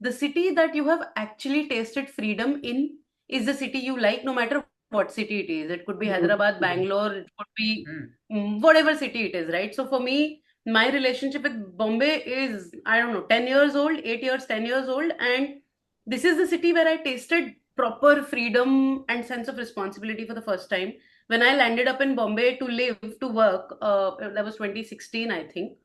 the city that you have actually tasted freedom in is the city you like, no matter what city it is. It could be Hyderabad, Bangalore, it could be whatever city it is, right? So for me, my relationship with Bombay is, I don't know, 10 years old, 8 years, 10 years old. And this is the city where I tasted proper freedom and sense of responsibility for the first time. When I landed up in Bombay to live, to work, that was 2016, I think.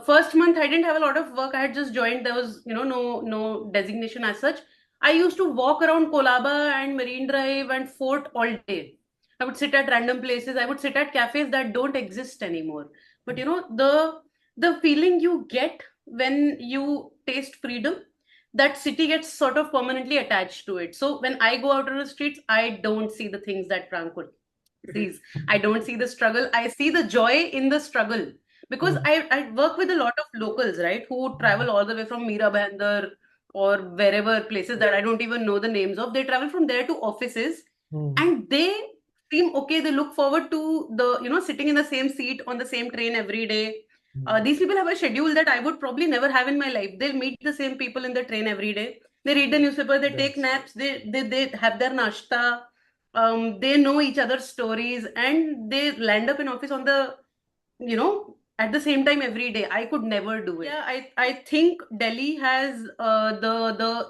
First month, I didn't have a lot of work. I had just joined. There was, no designation as such. I used to walk around Kolaba and Marine Drive and Fort all day. I would sit at random places. I would sit at cafes that don't exist anymore. But the feeling you get when you taste freedom, that city gets sort of permanently attached to it. So when I go out on the streets, I don't see the things that Prankur sees. I don't see the struggle. I see the joy in the struggle. Because I work with a lot of locals, right, who travel all the way from Mira Bhayandar or wherever places that I don't even know the names of. They travel from there to offices, and they seem okay. They look forward to sitting in the same seat on the same train every day. These people have a schedule that I would probably never have in my life. They'll meet the same people in the train every day. They read the newspaper, they take naps, they have their nashta, they know each other's stories, and they land up in office on the, at the same time every day. I could never do it. Yeah, I think Delhi has the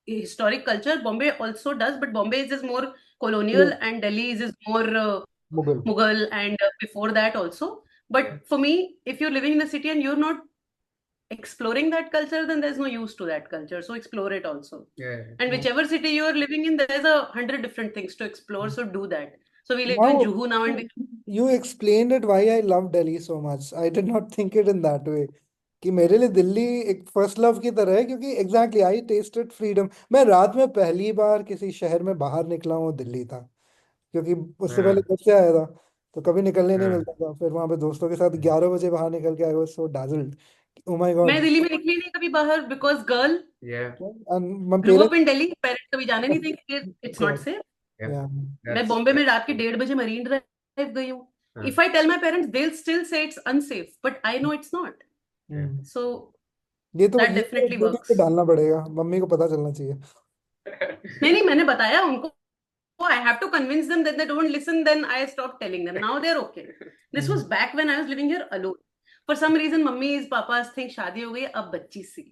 historic culture. Bombay also does, but Bombay is just more colonial, and Delhi is just more Mughal. Mughal, and before that also. But for me, if you're living in the city and you're not exploring that culture, then there's no use to that culture. So explore it also. Yeah. And whichever city you're living in, there's 100 different things to explore. So do that. So we live in Now, Juhu now, and we you explained it why I love Delhi so much. I did not think it in that way. कि मेरे लिए दिल्ली एक first love की तरह है क्योंकि exactly I tasted freedom. मैं रात में पहली बार किसी शहर में बाहर निकला हूँ दिल्ली था, क्योंकि उससे पहले हाँ घर से आया था तो कभी निकलने नहीं हाँ मिलता था। फिर वहां पे दोस्तों के साथ 11 बजे बाहर निकल के I was so dazzled। Oh my मैं गॉड। दिल्ली में निकली नहीं कभी बाहर, because girl yeah and grow parents. Up in Delhi, parents कभी जाने नहीं देंगे, इट्स नॉट सेफ। yeah या मैं that's बॉम्बे में रात के 1:30 बजे मरीन ड्राइव गई हूँ. हाँ. If I tell my parents, they will still say it's unsafe, but I know it's not. Yeah. So ये तो दैट ये तो डेफिनेटली यूट्यूब पे वर्क्स. डालना पड़ेगा, मम्मी को पता चलना चाहिए। नहीं नहीं, मैंने बताया उनको. I have to convince them that they don't listen, then I stop telling them. Now they're okay. This was back when I was living here alone. For some reason, mummies, papas think शादी हो गई, अब बच्ची सी.